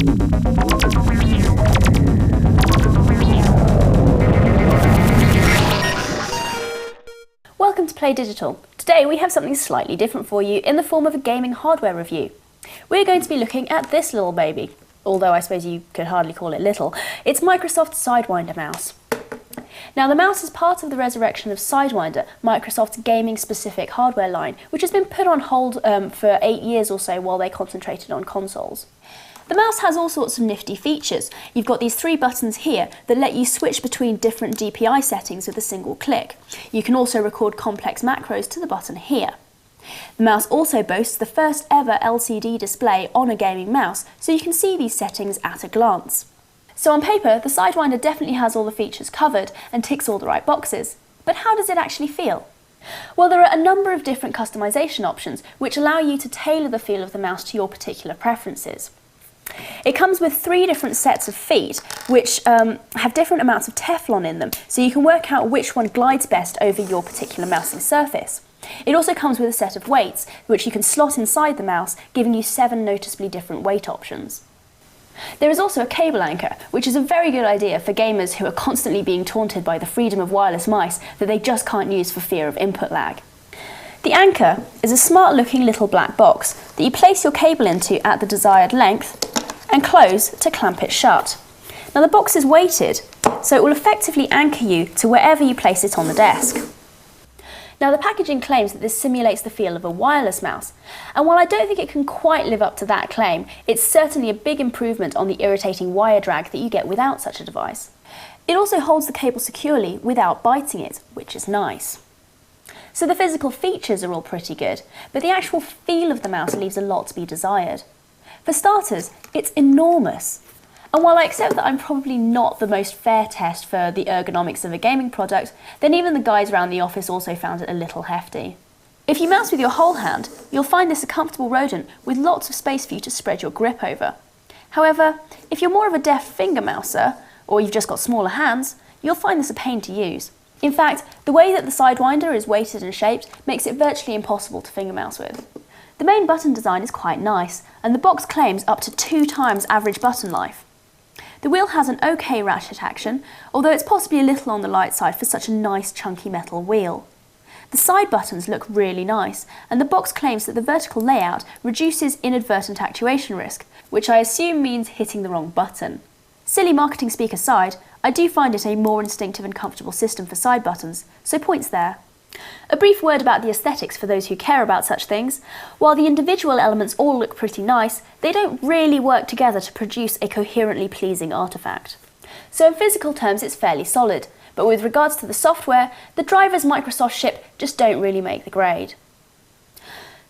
Welcome to Play Digital. Today we have something slightly different for you in the form of a gaming hardware review. We're going to be looking at this little baby, although I suppose you could hardly call it little. It's Microsoft's Sidewinder mouse. Now the mouse is part of the resurrection of Sidewinder, Microsoft's gaming-specific hardware line, which has been put on hold for 8 years or so while they concentrated on consoles. The mouse has all sorts of nifty features. You've got these 3 buttons here that let you switch between different DPI settings with a single click. You can also record complex macros to the button here. The mouse also boasts the first ever LCD display on a gaming mouse, so you can see these settings at a glance. So on paper, the Sidewinder definitely has all the features covered and ticks all the right boxes. But how does it actually feel? Well, there are a number of different customization options which allow you to tailor the feel of the mouse to your particular preferences. It comes with 3 different sets of feet which have different amounts of Teflon in them, so you can work out which one glides best over your particular mousing surface. It also comes with a set of weights which you can slot inside the mouse, giving you 7 noticeably different weight options. There is also a cable anchor, which is a very good idea for gamers who are constantly being taunted by the freedom of wireless mice that they just can't use for fear of input lag. The anchor is a smart looking little black box that you place your cable into at the desired length and close to clamp it shut. Now the box is weighted, so it will effectively anchor you to wherever you place it on the desk. Now the packaging claims that this simulates the feel of a wireless mouse, and while I don't think it can quite live up to that claim, it's certainly a big improvement on the irritating wire drag that you get without such a device. It also holds the cable securely without biting it, which is nice. So the physical features are all pretty good, but the actual feel of the mouse leaves a lot to be desired. For starters, it's enormous. And while I accept that I'm probably not the most fair test for the ergonomics of a gaming product, then even the guys around the office also found it a little hefty. If you mouse with your whole hand, you'll find this a comfortable rodent with lots of space for you to spread your grip over. However, if you're more of a deft finger mouser, or you've just got smaller hands, you'll find this a pain to use. In fact, the way that the Sidewinder is weighted and shaped makes it virtually impossible to finger mouse with. The main button design is quite nice, and the box claims up to 2 times average button life. The wheel has an OK ratchet action, although it's possibly a little on the light side for such a nice chunky metal wheel. The side buttons look really nice, and the box claims that the vertical layout reduces inadvertent actuation risk, which I assume means hitting the wrong button. Silly marketing speak aside, I do find it a more instinctive and comfortable system for side buttons, so points there. A brief word about the aesthetics for those who care about such things. While the individual elements all look pretty nice, they don't really work together to produce a coherently pleasing artifact. So in physical terms it's fairly solid, but with regards to the software, the drivers Microsoft ship just don't really make the grade.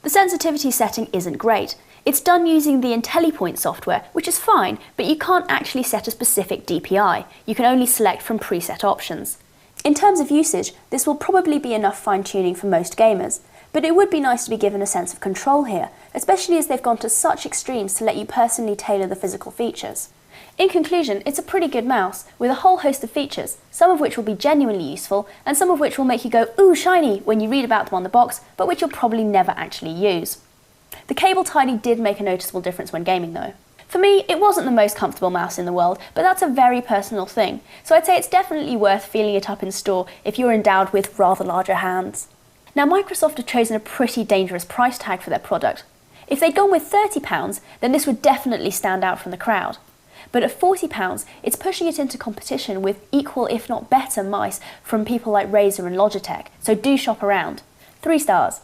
The sensitivity setting isn't great. It's done using the IntelliPoint software, which is fine, but you can't actually set a specific DPI. You can only select from preset options. In terms of usage, this will probably be enough fine-tuning for most gamers, but it would be nice to be given a sense of control here, especially as they've gone to such extremes to let you personally tailor the physical features. In conclusion, it's a pretty good mouse, with a whole host of features, some of which will be genuinely useful, and some of which will make you go, ooh, shiny, when you read about them on the box, but which you'll probably never actually use. The cable tidy did make a noticeable difference when gaming though. For me, it wasn't the most comfortable mouse in the world, but that's a very personal thing, so I'd say it's definitely worth feeling it up in store if you're endowed with rather larger hands. Now Microsoft have chosen a pretty dangerous price tag for their product. If they'd gone with £30, then this would definitely stand out from the crowd. But at £40, it's pushing it into competition with equal if not better mice from people like Razer and Logitech, so do shop around. 3 stars.